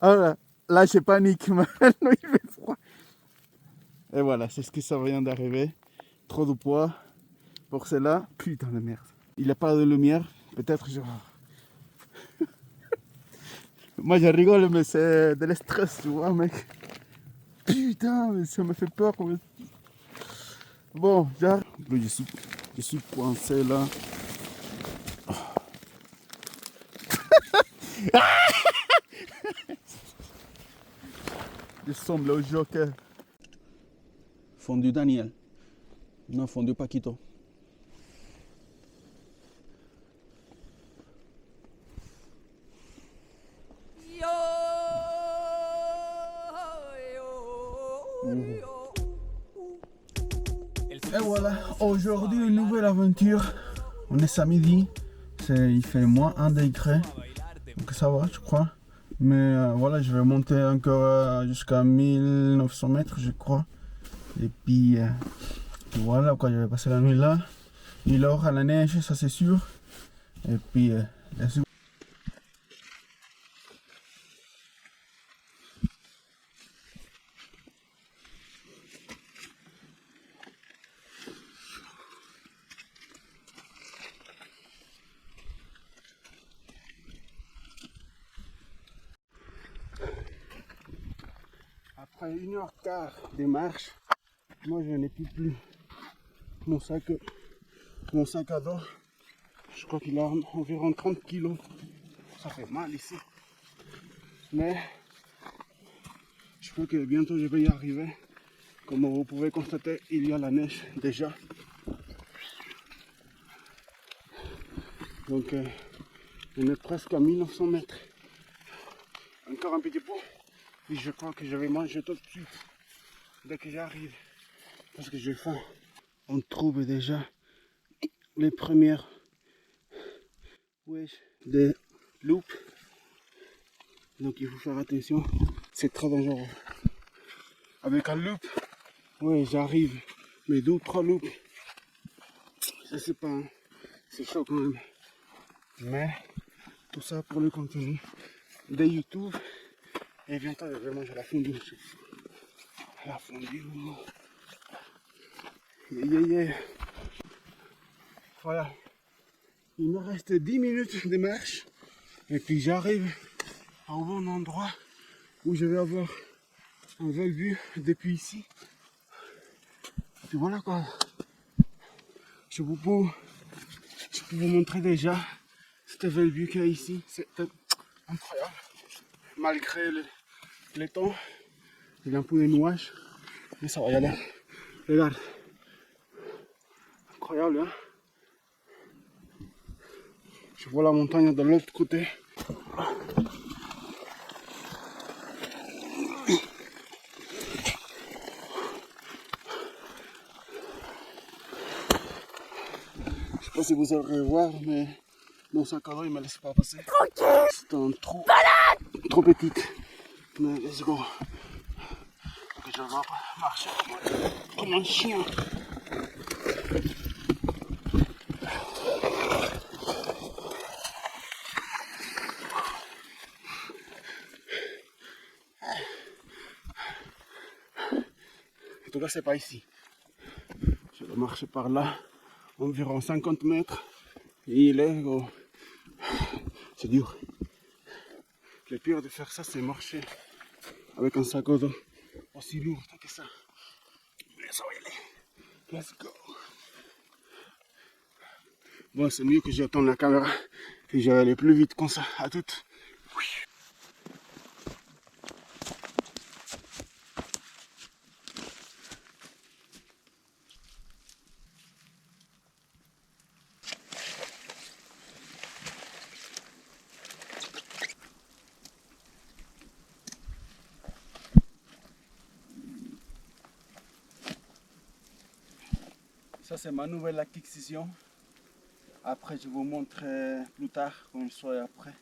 Ah là, je panique. Maintenant, il fait froid. Et voilà, c'est ce que ça vient d'arriver. Trop de poids pour cela. Putain de merde. Il n'y a pas de lumière. Peut-être genre. Moi, je rigole, mais c'est de l'estress, tu vois, mec. Putain, mais ça me fait peur. Bon, j'arrive. Je suis coincé là. Je semble au Joker. Fondu Daniel. Non, fondu Paquito. Et voilà, aujourd'hui une nouvelle aventure. On est samedi, il fait moins 1 degré, donc ça va je crois. Mais voilà, je vais monter encore jusqu'à 1900 mètres je crois. Et puis voilà quoi, je vais passer la nuit là. Il aura la neige, ça c'est sûr. Et puis let's go. Après 1h15 de marche, moi je n'ai plus mon sac à dos. Je crois qu'il a environ 30 kilos. Ça fait mal ici. Mais je crois que bientôt je vais y arriver. Comme vous pouvez constater, il y a la neige déjà. Donc on est presque à 1900 mètres. Encore un petit peu. Et je crois que je vais manger tout de suite. Dès que j'arrive. Parce que j'ai faim. On trouve déjà les premières des loups. Donc il faut faire attention. C'est très dangereux. Avec un loup, ouais, j'arrive. Mais 2 ou 3 loups, je sais pas. C'est chaud quand même. Mais tout ça pour le contenu de YouTube. Et bientôt je vais manger la fondue. La fondue. Yeah. Voilà. Il me reste 10 minutes de marche. Et puis j'arrive au bon endroit où je vais avoir un bel vue depuis ici. Et voilà quoi. Je peux vous montrer déjà cette belle vue qu'il y a ici. C'est incroyable. Malgré le temps, il y a un peu de nuages. Mais ça va y aller. Regarde. Incroyable, hein. Je vois la montagne de l'autre côté. Je sais pas si vous allez voir, mais mon sac à dos il me laisse pas passer. C'est un trou trop petit. Mais let's go. Donc je vais marcher comme un chien. En tout cas, c'est pas ici. Je vais marcher par là, environ 50 mètres. Et il est, oh, c'est dur. Le pire de faire ça, c'est marcher avec un sac à dos aussi lourd que ça. Mais ça va y aller. Let's go. Bon, c'est mieux que j'attends la caméra et je vais aller plus vite comme ça. À toutes. Ça, c'est ma nouvelle acquisition. Après, je vous montrerai plus tard quand je serai après.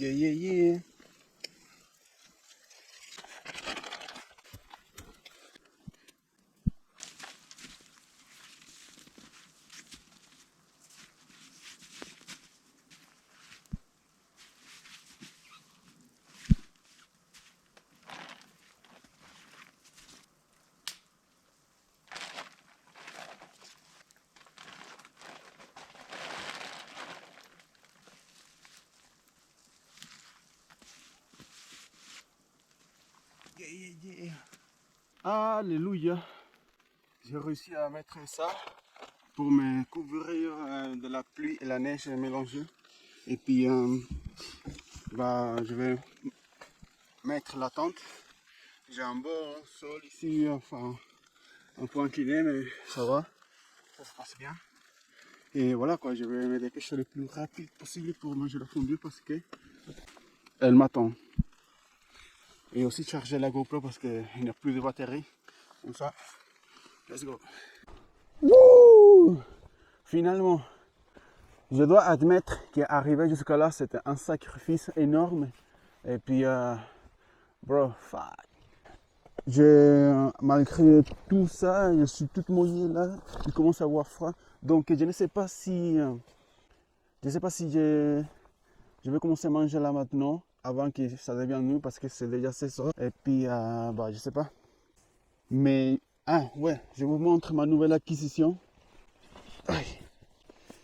Yeah, yeah, yeah. Yeah, yeah, yeah. Alléluia. J'ai réussi à mettre ça pour me couvrir de la pluie et la neige mélangée. Et puis, je vais mettre la tente. J'ai un bon sol ici, enfin, un peu incliné, mais ça va. Ça se passe bien. Et voilà quoi, je vais me dépêcher le plus rapide possible pour manger la fondue parce que elle m'attend. Et aussi charger la GoPro parce qu'il n'y a plus de batterie. Comme ça, let's go. Wouh! Finalement, je dois admettre qu'arriver jusqu'à là, c'était un sacrifice énorme. Et puis, bro, fuck. Malgré tout ça, je suis toute mouillée là. Il commence à avoir froid. Donc, je ne sais pas si, je vais commencer à manger là maintenant, avant que ça devienne nuit parce que c'est déjà 16 heures. Et puis, je sais pas. Mais, ouais, je vous montre ma nouvelle acquisition.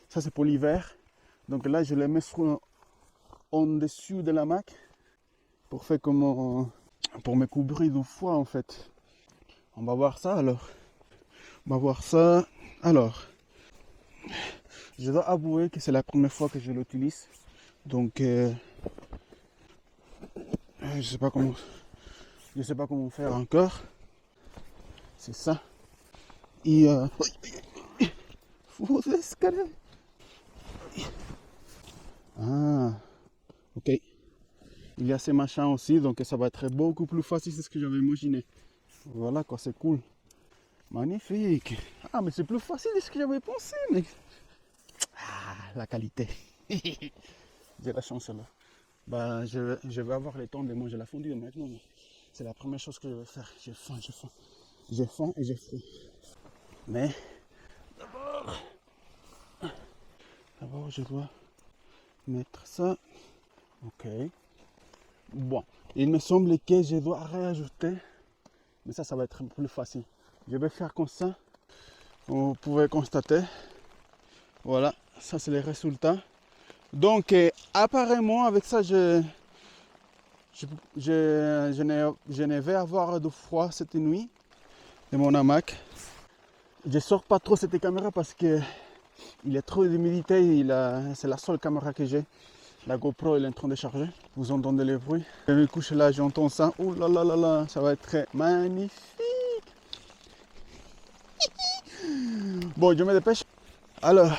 Ça, c'est pour l'hiver. Donc là, je le mets en dessus de la mac pour faire comme pour me couvrir de froid en fait. On va voir ça alors. On va voir ça. Alors, je dois avouer que c'est la première fois que je l'utilise. Donc, je sais pas comment faire encore. C'est ça. Et faut escalader. Ah, ok. Il y a ces machins aussi, donc ça va être beaucoup plus facile, c'est ce que j'avais imaginé. Voilà quoi, c'est cool. Magnifique. Ah, mais c'est plus facile de ce que j'avais pensé, mec. Ah, la qualité. J'ai la chance là. Je vais avoir le temps de manger la fondue maintenant. C'est la première chose que je vais faire. J'ai faim. J'ai faim et j'ai froid. Mais d'abord, je dois mettre ça. Ok. Bon, il me semble que je dois réajouter. Mais ça va être plus facile. Je vais faire comme ça. Vous pouvez constater. Voilà, ça c'est les résultats. Donc, apparemment, avec ça, je ne vais avoir de froid cette nuit de mon hamac. Je sors pas trop cette caméra parce que il y a trop d'humidité. C'est la seule caméra que j'ai. La GoPro elle est en train de charger. Vous entendez les bruits. Je me couche là, j'entends ça. Oh là là là là, ça va être magnifique. Bon, je me dépêche. Alors,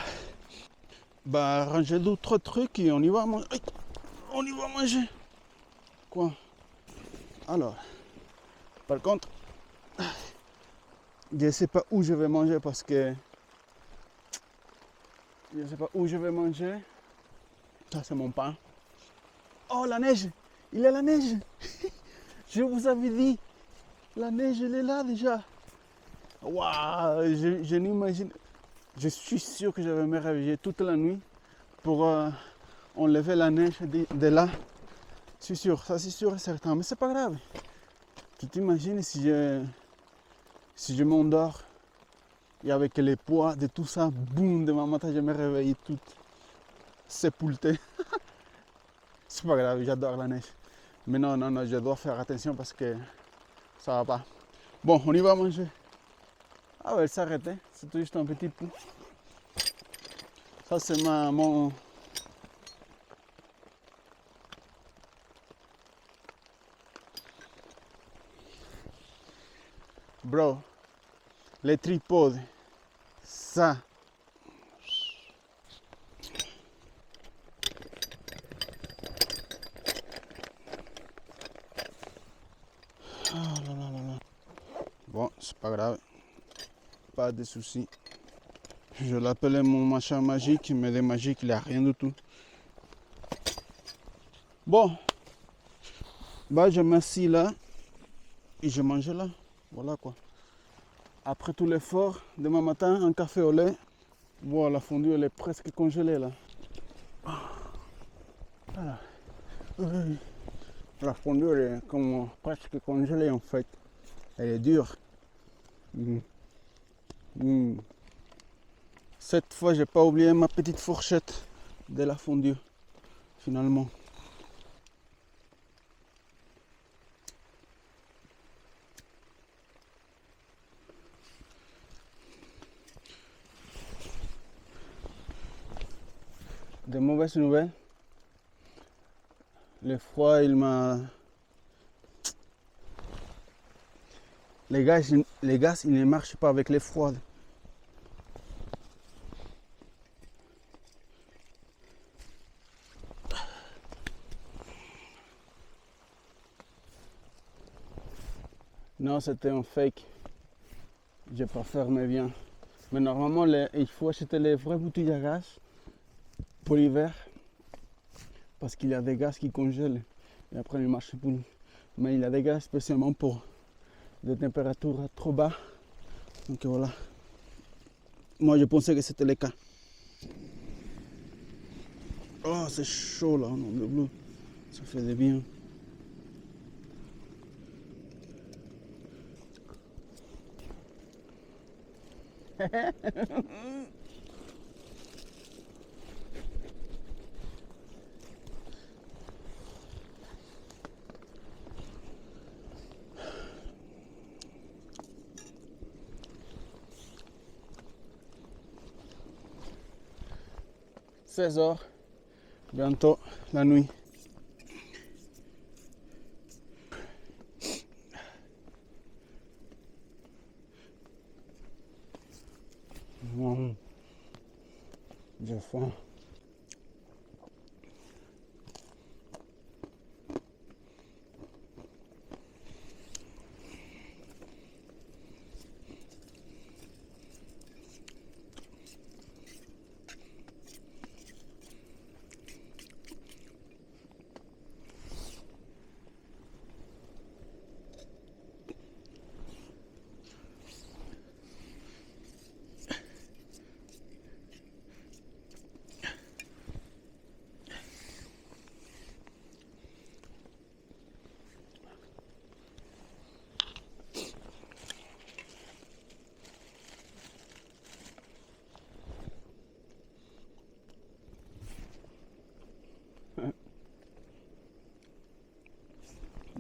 ranger d'autres trucs et on y va manger. On y va manger. Quoi? Alors, par contre, je ne sais pas où je vais manger parce que je ne sais pas où je vais manger. Ça, c'est mon pain. Oh, la neige! Il y a la neige! Je vous avais dit, la neige, elle est là déjà. Waouh! Je n'imagine. Je suis sûr que je vais me réveiller toute la nuit pour enlever la neige de là. C'est sûr, ça c'est sûr et certain. Mais c'est pas grave. Tu t'imagines si je m'endors et avec les poids de tout ça, boum, demain matin, je me réveille toute sépultée. C'est pas grave, j'adore la neige. Mais non, je dois faire attention parce que ça va pas. Bon, on y va manger. Ah ouais, elle s'arrête, hein. C'est juste un petit peu. Ça, c'est mon... Bro, les tripodes, ça. Ah là là là là. Bon, c'est pas grave. Pas de soucis. Je l'appelais mon machin magique, mais de magique, il n'y a rien du tout. Bon, bah je m'assis là et je mange là. Voilà quoi. Après tout l'effort, demain matin, un café au lait. Bon, la fondue elle est presque congelée là. Voilà. Oui. La fondue elle est comme presque congelée en fait. Elle est dure. Mm. Mm. Cette fois, j'ai pas oublié ma petite fourchette de la fondue, finalement. Des mauvaises nouvelles. Le froid, il m'a... Les gaz, ils ne marchent pas avec les froids. Non, c'était un fake. J'ai pas fermé bien. Mais normalement, il faut acheter les vraies bouteilles à gaz pour l'hiver. Parce qu'il y a des gaz qui congèlent. Et après, ils marchent plus. Mais il y a des gaz spécialement pour des températures trop bas. Donc voilà. Moi, je pensais que c'était le cas. Oh, c'est chaud là, non, le bleu. Ça fait du bien. « 16 h, bientôt la nuit. J'ai faim.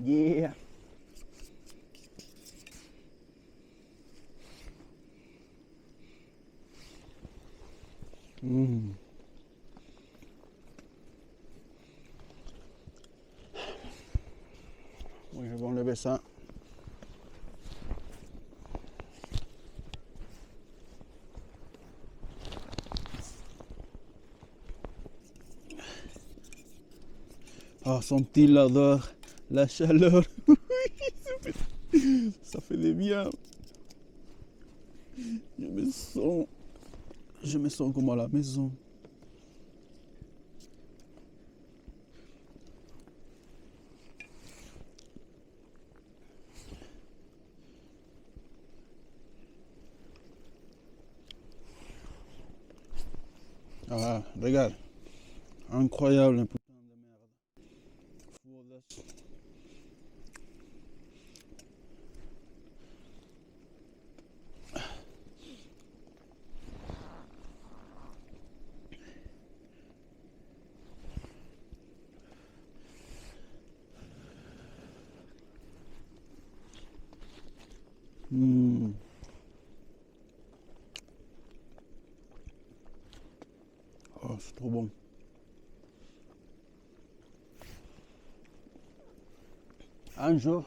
Yeah. Mm. Oui, je vais enlever ça. Ah, sent-il l'odeur, la chaleur. Ça fait du bien. Je me sens comme à la maison. Ah, regarde. Incroyable, un putain de merde. Mm. Oh, c'est trop bon. Un jour,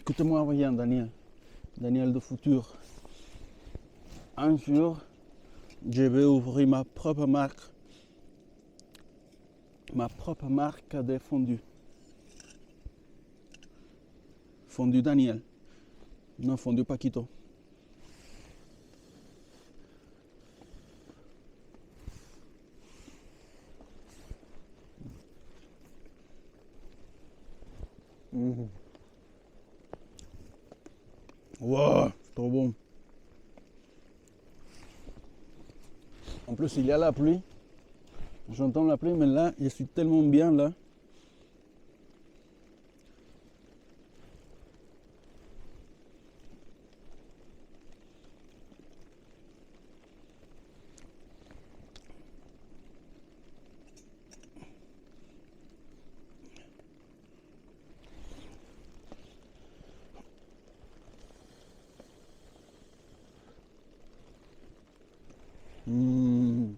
écoutez-moi bien, Daniel. Daniel de Futur. Un jour, je vais ouvrir ma propre marque. Ma propre marque de fondue. Fondue Daniel. Non, fondue Paquito. En plus, il y a la pluie. J'entends la pluie, mais là, je suis tellement bien là. Mmh.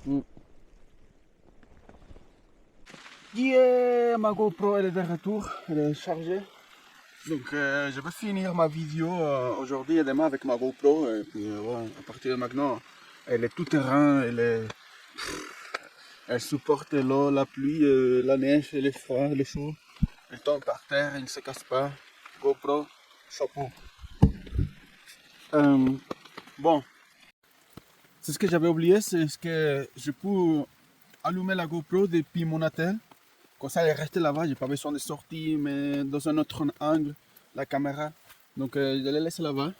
Mmh. Yeah, ma GoPro elle est de retour, elle est chargée. Donc je vais finir ma vidéo aujourd'hui et demain avec ma GoPro. Et puis ouais, à partir de maintenant, elle est tout terrain, elle supporte l'eau, la pluie, la neige, le froid, le chaud. Elle tombe par terre, elle ne se casse pas. GoPro, chapeau. Bon, c'est ce que j'avais oublié, c'est ce que je peux allumer la GoPro depuis mon attel. Comme ça, elle reste là-bas, j'ai pas besoin de sortir, mais dans un autre angle, la caméra. Donc je la laisse là-bas.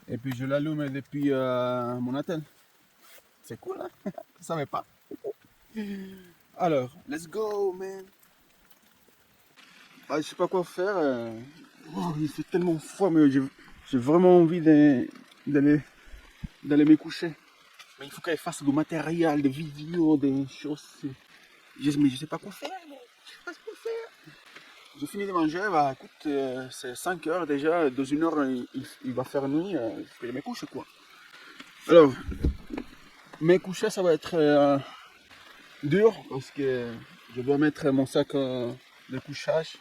Et puis je l'allume depuis mon attel. C'est cool, hein? Je savais pas. Alors, let's go, man. Ah, je sais pas quoi faire. Oh, il fait tellement froid, mais j'ai vraiment envie d'aller me coucher. Mais il faut qu'elle fasse du matériel, des vidéos, des choses. Mais je sais pas quoi faire. Je sais pas quoi faire. J'ai fini de manger, bah écoute, c'est 5 heures déjà. Dans une heure, il va faire nuit. Il faut que je me couche, quoi. Alors, me coucher, ça va être dur parce que je dois mettre mon sac de couchage.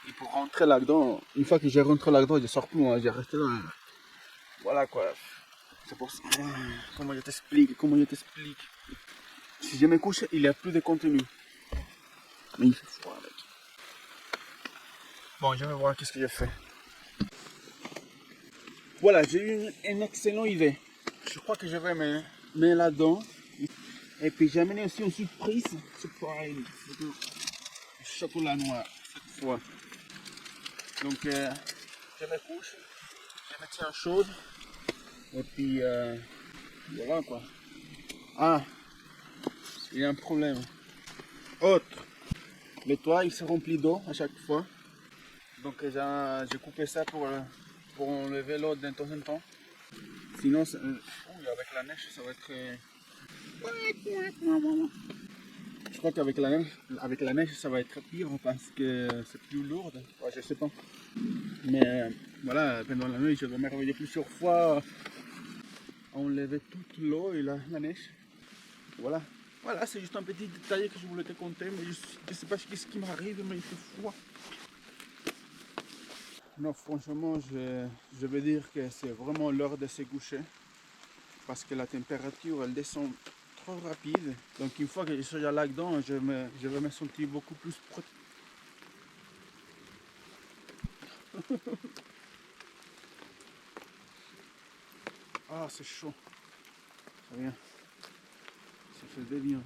Et pour rentrer là-dedans, une fois que j'ai rentré là-dedans, je sors plus, hein, j'ai resté là. Voilà quoi. C'est pour ça. Comment je t'explique? Si je me couche, il n'y a plus de contenu. Mais il fait froid, mec. Bon, je vais voir qu'est-ce que j'ai fait. Voilà, j'ai eu une excellente idée. Je crois que je vais me mettre là-dedans. Et puis j'ai amené aussi une surprise. Surprise. Chocolat noir, cette fois. Donc, je me couche, je me tiens chaude. Et puis, voilà quoi. Ah, il y a un problème. Autre. Le toit, il se remplit d'eau à chaque fois. Donc, j'ai coupé ça pour enlever l'eau de temps en temps. Sinon, avec la neige, ça va être... Je crois qu'avec la neige, ça va être pire parce que c'est plus lourd. Ouais, je sais pas. Mais voilà, pendant la nuit, je dois me réveiller plusieurs fois, enlever toute l'eau et la neige. Voilà. Voilà, c'est juste un petit détail que je voulais te conter, mais je ne sais pas ce qui m'arrive, mais il fait froid. Non, franchement, je veux dire que c'est vraiment l'heure de se coucher parce que la température, elle descend trop rapide. Donc une fois que je serai là-dedans, je vais me sentir beaucoup plus proche. Ah, c'est chaud. C'est bien. Ça fait des bien.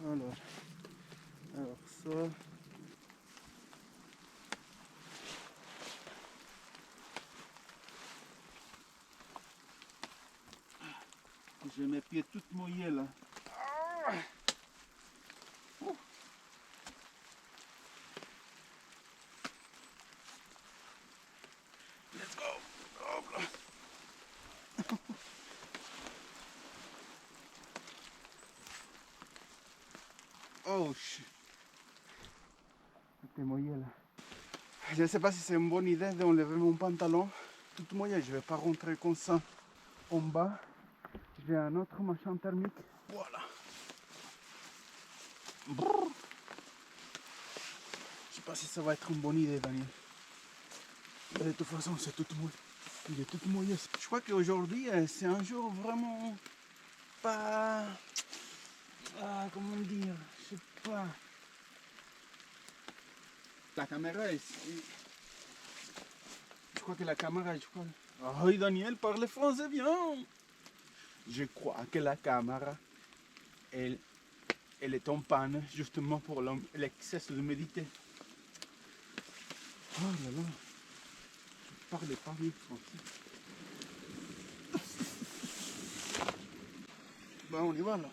Alors ça. J'ai mes pieds tout mouillés là. Oh shit. J'étais mouillé là. Je ne sais pas si c'est une bonne idée d'enlever mon pantalon tout mouillé. Je ne vais pas rentrer comme ça en bas. J'ai un autre machin thermique. Voilà. Brrr. Je ne sais pas si ça va être une bonne idée, Daniel. Mais de toute façon, c'est tout mouillé. Il est tout mouillé. Je crois qu'aujourd'hui, c'est un jour vraiment pas... comment dire? Je sais pas. La caméra est... Je crois que la caméra... Ah oui, Daniel parle français bien. Je crois que la caméra, elle est en panne justement pour l'excès d'humidité. Oh là là. Je parle pas bien français. Bon, on y va là.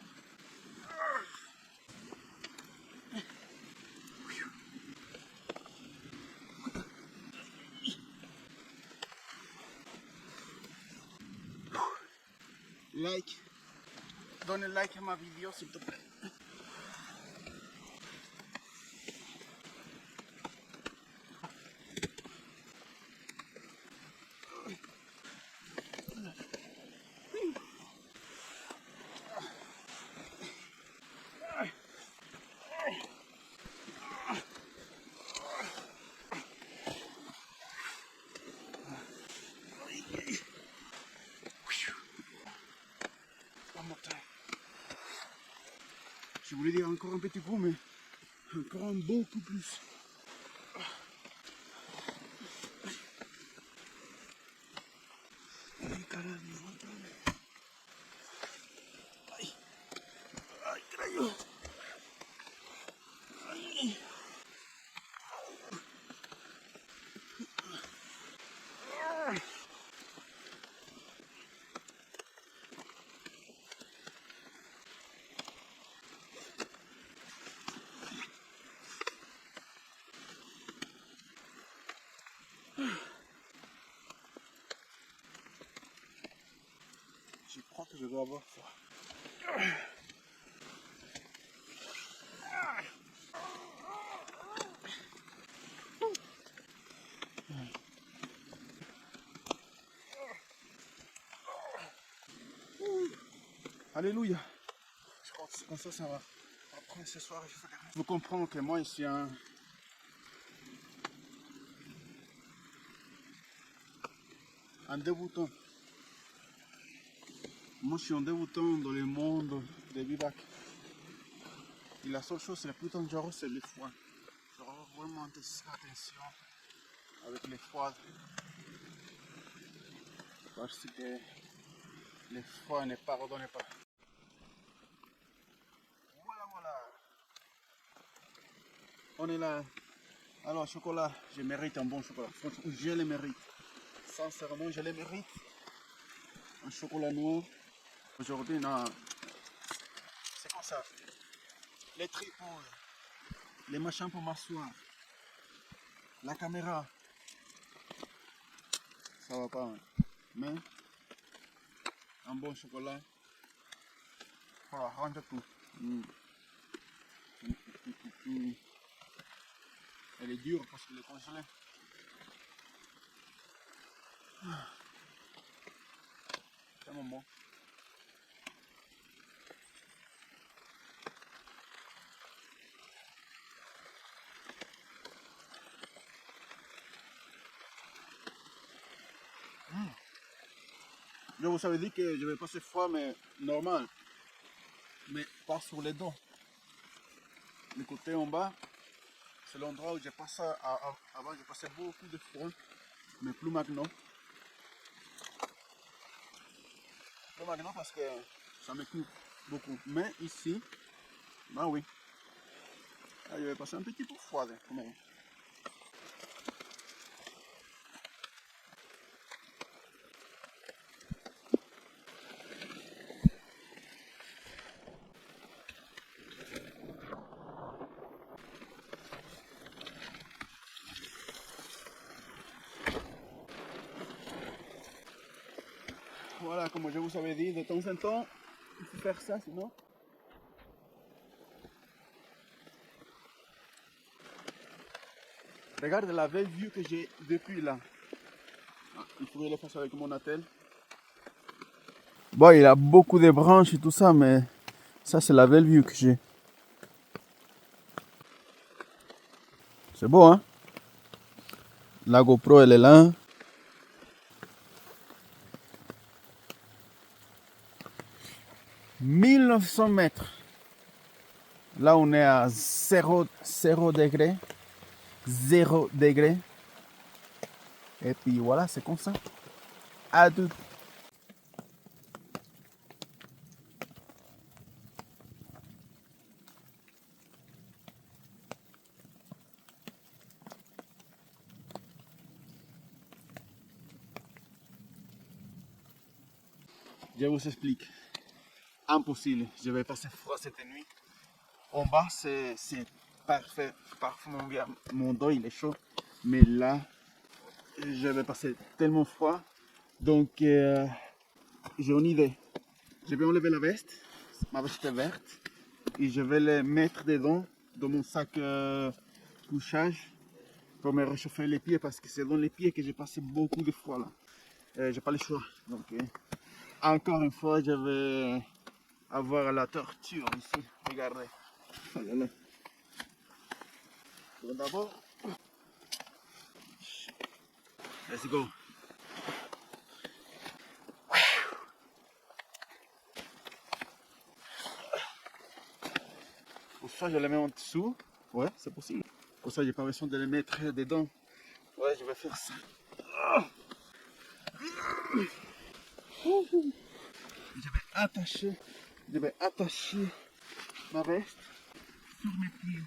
Like. Donne un like à ma vidéo s'il te plaît. One more time. Je voulais dire encore un petit coup, mais encore un beaucoup plus. Ay, caralho, ay, ay, carajo. Ay. Je crois que je dois avoir froid. Alléluia. Je crois que c'est comme ça va. Après ce soir, il faut... Vous comprenez que moi, je suis un débutant. Moi, je suis un débutant dans le monde des bivacs. Et la seule chose la plus dangereuse, c'est le froid. Il faut vraiment attention avec les froids. Parce que le froid ne pardonne pas. Voilà, voilà. On est là. Alors, chocolat, je mérite un bon chocolat. Franchement, je le mérite. Sincèrement, je le mérite. Un chocolat noir. Aujourd'hui, non. C'est comme ça. Les tripots, les machins pour m'asseoir, la caméra. Ça va pas, hein. Mais un bon chocolat. Voilà, rentre tout. Elle est dure parce qu'elle est congelée. C'est un bon. Je vous avais dit que je vais passer froid, mais normal. Mais pas sur les dents. Le côté en bas, c'est l'endroit où j'ai passé avant, j'ai passé beaucoup de froid, mais plus maintenant. Plus maintenant parce que ça me coupe beaucoup. Mais ici, bah oui. Là, je vais passer un petit peu froid. Mais... Voilà, comme je vous avais dit, de temps en temps, il faut faire ça, sinon Regarde la belle vue que j'ai depuis là. Il faudrait le faire avec mon attel. Bon, il a beaucoup de branches et tout ça, mais ça, c'est la belle vue que j'ai. C'est beau, hein? La GoPro, elle est là. « 1900 mètres. Là, on est à 0 degré. 0 degré. Et puis voilà, c'est comme ça. À tout. Je vous explique. Impossible. Je vais passer froid cette nuit. En bas, c'est parfait. Parfaitement bien. Mon dos, il est chaud. Mais là, je vais passer tellement froid. Donc, j'ai une idée. Je vais enlever la veste. Ma veste est verte. Et je vais les mettre dedans, dans mon sac couchage, pour me réchauffer les pieds. Parce que c'est dans les pieds que j'ai passé beaucoup de froid là. J'ai pas le choix. Donc, encore une fois, je vais avoir la torture ici. Regardez. Oh là là. Bon, d'abord, let's go. Pour ça, je les mets en dessous. Ouais, c'est possible. Pour ça, j'ai pas besoin de les mettre dedans. Ouais, je vais faire ça. Je vais attacher ma veste sur mes pieds.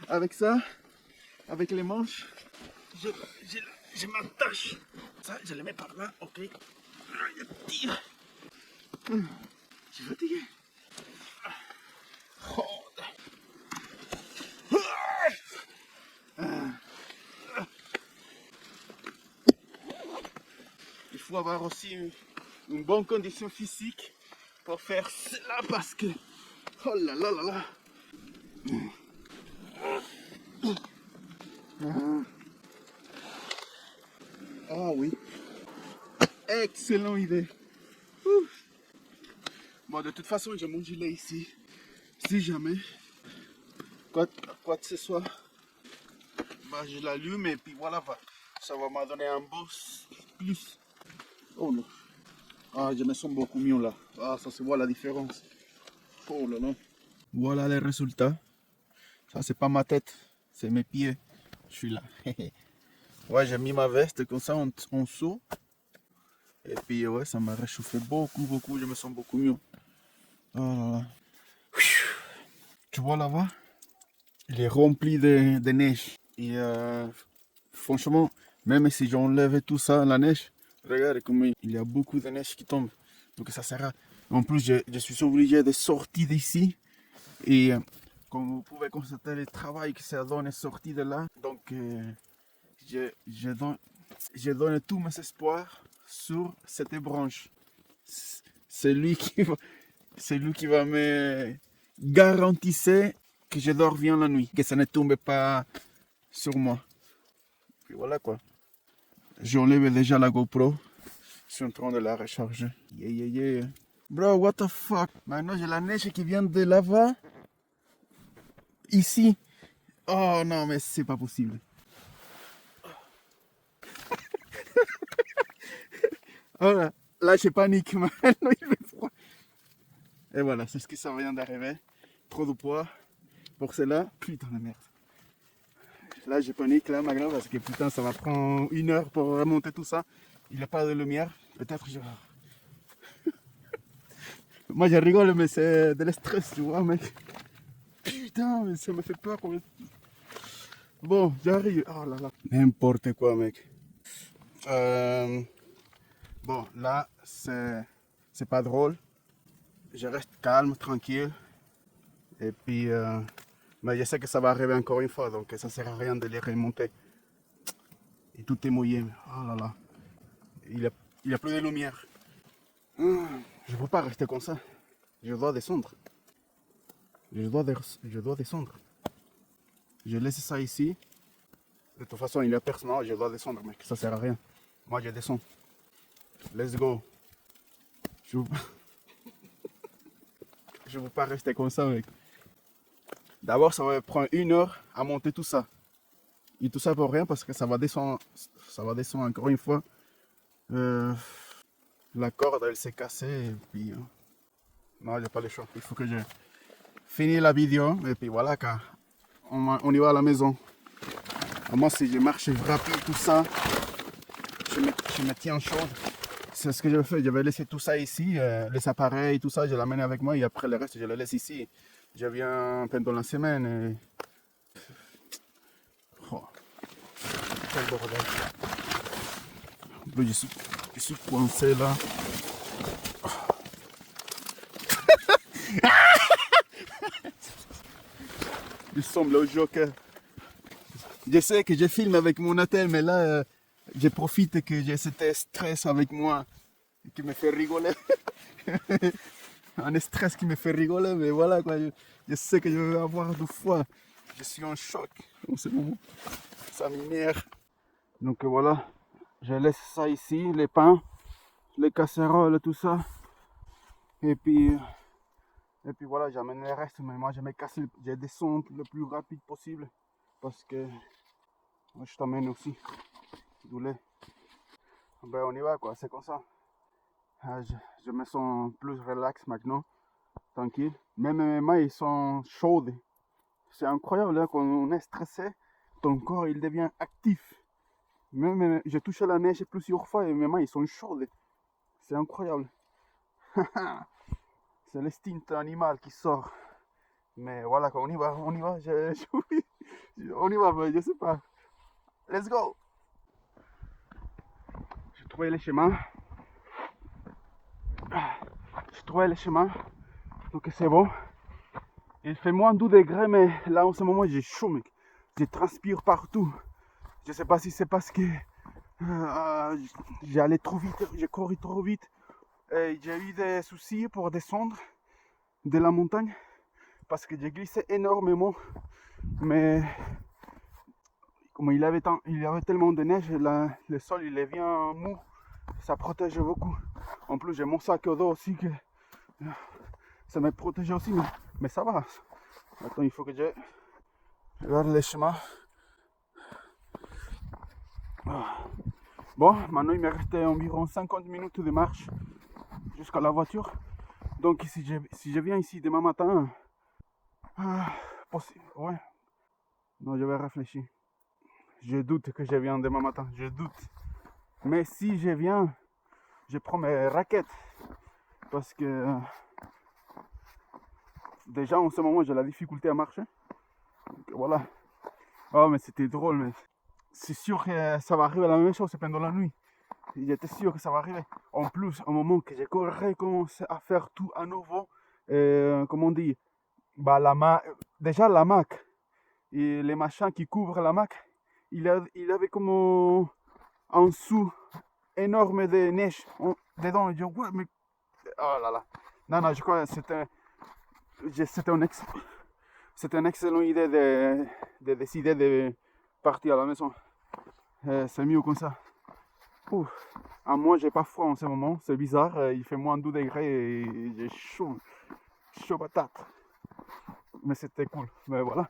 Avec ça, avec les manches, je m'attache. Ça, je le mets par là, ok. Je tire. Je suis fatigué. Il faut avoir aussi une bonne condition physique pour faire cela parce que, oh là là là là. Ah oui, excellente idée. Bon, de toute façon, j'ai mon gilet ici. Si jamais, quoi que ce soit, bah, je l'allume et puis voilà, ça va me donner un boss plus. Oh non. Ah, je me sens beaucoup mieux là. Ah, ça se voit la différence. Oh là là. Voilà les résultats. Ça, c'est pas ma tête, c'est mes pieds. Je suis là. Ouais, j'ai mis ma veste comme ça en dessous. Et puis, ouais, ça m'a réchauffé beaucoup, beaucoup. Je me sens beaucoup mieux. Oh là là. Tu vois là-bas? Il est rempli de neige. Et franchement, même si j'enlève tout ça, la neige, regarde comme il y a beaucoup de neige qui tombe. Donc ça sert à... En plus, je suis obligé de sortir d'ici. Et comme vous pouvez constater le travail que ça donne sorti de là. Donc je donne tous mes espoirs sur cette branche. C'est lui qui va me garantir que je dors bien la nuit, que ça ne tombe pas sur moi. Puis voilà quoi. J'enlève déjà la GoPro. Je suis en train de la recharger. Yeah, yeah, yeah. Bro, what the fuck? Maintenant j'ai la neige qui vient de là-bas. Ici. Oh non, mais c'est pas possible. Oh là, je panique. Maintenant il fait froid. Et voilà, c'est ce qui ça vient d'arriver. Trop de poids pour cela. Putain de merde. Là, je panique, là, ma grave, parce que putain, ça va prendre 1 heure pour remonter tout ça. Il n'y a pas de lumière. Peut-être je... Moi, je rigole, mais c'est de l'estress, tu vois, mec. Putain, mais ça me fait peur. Bon, j'arrive. Oh là là. N'importe quoi, mec. Bon, là, c'est pas drôle. Je reste calme, tranquille. Et puis, mais je sais que ça va arriver encore une fois, donc ça sert à rien de les remonter. Et tout est mouillé. Oh là là. Il y a plus de lumière. Je ne peux pas rester comme ça. Je dois descendre. je dois descendre. Je laisse ça ici. De toute façon, il n'y a personne, je dois descendre, mec. Ça sert à rien. Moi, je descends. Let's go. Je ne veux pas rester comme ça, mec. D'abord, ça va prendre 1 heure à monter tout ça. Et tout ça pour rien parce que ça va descendre encore une fois. La corde, elle s'est cassée. Et puis, non, j'ai pas le choix. Il faut que je finisse la vidéo. Et puis voilà, car on y va à la maison. Moi, si je marche rapide, tout ça, je me tiens chaud. C'est ce que je vais faire. Je vais laisser tout ça ici, les appareils, tout ça, je l'amène avec moi et après le reste, je le laisse ici. Je viens pendant la semaine et... Oh, quel bordel. Je suis coincé là. Il semble au Joker. Je sais que je filme avec mon hôtel, mais là, je profite que j'ai cet stress avec moi qui me fait rigoler. Un stress qui me fait rigoler, mais voilà quoi. Je sais que je vais avoir 2 fois. Je suis en choc en ce moment. Ça m'énerve. Donc voilà, je laisse ça ici, les pains, les casseroles, tout ça. Et puis voilà, j'amène le reste, mais moi je me casse, je descends le plus rapide possible parce que moi, je t'amène aussi du lait. Ben on y va quoi, c'est comme ça. Je me sens plus relax maintenant, tranquille. Même mes mains ils sont chaudes. C'est incroyable là, quand on est stressé, ton corps il devient actif. Même j'ai touché la neige plusieurs fois et mes mains ils sont chaudes. C'est incroyable. C'est l'instinct animal qui sort. Mais voilà, quand on y va, on y va. On y va, je sais pas. Let's go. J'ai trouvé le chemin. J'ai trouvé le chemin. Donc c'est bon. Il fait moins 12 degrés, mais là en ce moment j'ai chaud, mec. Je transpire partout. Je sais pas si c'est parce que j'allais trop vite, j'ai couru trop vite. J'ai eu des soucis pour descendre de la montagne parce que j'ai glissé énormément. Mais comme il y avait tellement de neige, le sol il devient mou. Ça protège beaucoup. En plus j'ai mon sac au dos aussi que ça me protège aussi, mais ça va. Attends, il faut que je regarde le chemin. Bon, maintenant il me restait environ 50 minutes de marche jusqu'à la voiture. Donc si je viens ici demain matin, ouais, non, je vais réfléchir. Je doute que je viens demain matin, je doute. Mais si je viens, je prends mes raquettes. Parce que déjà en ce moment j'ai la difficulté à marcher. Donc, voilà. Oh mais c'était drôle, mais c'est sûr que ça va arriver la même chose pendant la nuit. J'étais sûr que ça va arriver. En plus, au moment que j'ai recommencé à faire tout à nouveau, comment on dit, bah, déjà la Mac et les machins qui couvrent la Mac, il avait comme un dessous énorme de neige dedans. Et je dis, ouais, mais oh là là. Non, je crois que c'était une excellente idée de décider de partir à la maison. C'est mieux comme ça. Ouf. Ah, moi j'ai pas froid en ce moment, c'est bizarre, il fait moins 12 degrés et j'ai chaud patate. Mais c'était cool, mais voilà.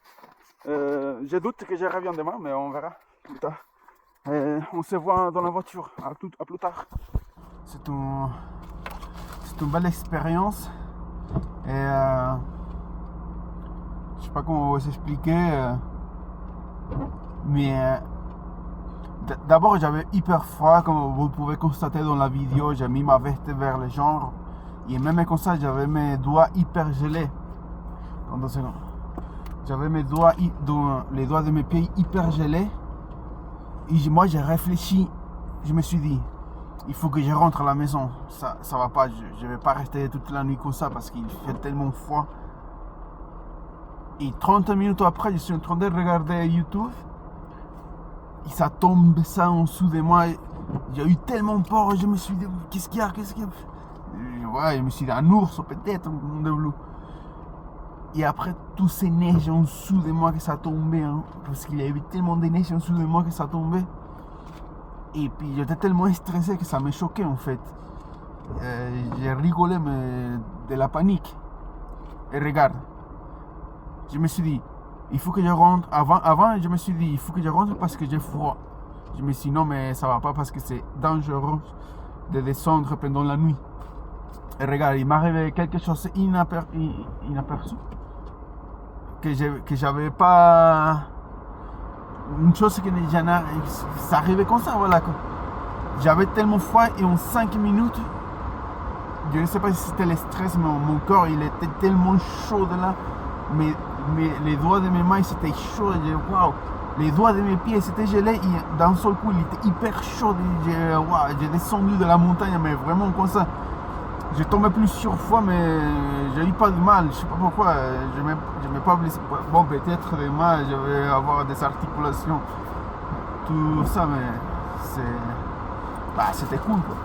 Je doute que je revienne demain, mais on verra plus tard. On se voit dans la voiture, à plus tard. C'est une belle expérience. Et je sais pas comment vous expliquer, mais d'abord j'avais hyper froid, comme vous pouvez constater dans la vidéo. J'ai mis ma veste vers le genre et même comme ça j'avais mes doigts hyper gelés. J'avais les doigts de mes pieds hyper gelés et moi j'ai réfléchi, je me suis dit il faut que je rentre à la maison, ça va pas, je vais pas rester toute la nuit comme ça parce qu'il fait tellement froid. Et 30 minutes après je suis en train de regarder YouTube. Et ça tombe ça en dessous de moi. J'ai eu tellement peur, je me suis dit, qu'est-ce qu'il y a? Ouais, je me suis dit, un ours peut-être, de bleu. Et après, tout ces neiges en dessous de moi que ça tombait. Hein, parce qu'il y avait tellement de neige en dessous de moi que ça tombait. Et puis j'étais tellement stressé que ça me choquait en fait. J'ai rigolé mais de la panique. Et regarde, je me suis dit, il faut que je rentre. Avant, je me suis dit, il faut que je rentre parce que j'ai froid. Je me suis dit, non, mais ça va pas parce que c'est dangereux de descendre pendant la nuit. Et regarde, il m'arrivait quelque chose inaperçu. Que j'avais pas. Une chose que ça arrivait comme ça, voilà. J'avais tellement froid et en 5 minutes, je ne sais pas si c'était le stress, mais mon corps il était tellement chaud de là. Mais les doigts de mes mains c'était chaud. Waouh! Les doigts de mes pieds c'était gelé et d'un seul coup il était hyper chaud. J'ai descendu de la montagne, mais vraiment comme ça. J'ai tombé plusieurs fois, mais j'ai eu pas de mal. Je sais pas pourquoi. Je m'ai pas blessé. Bon, peut-être demain je vais avoir des articulations, tout ça, mais c'était cool quoi.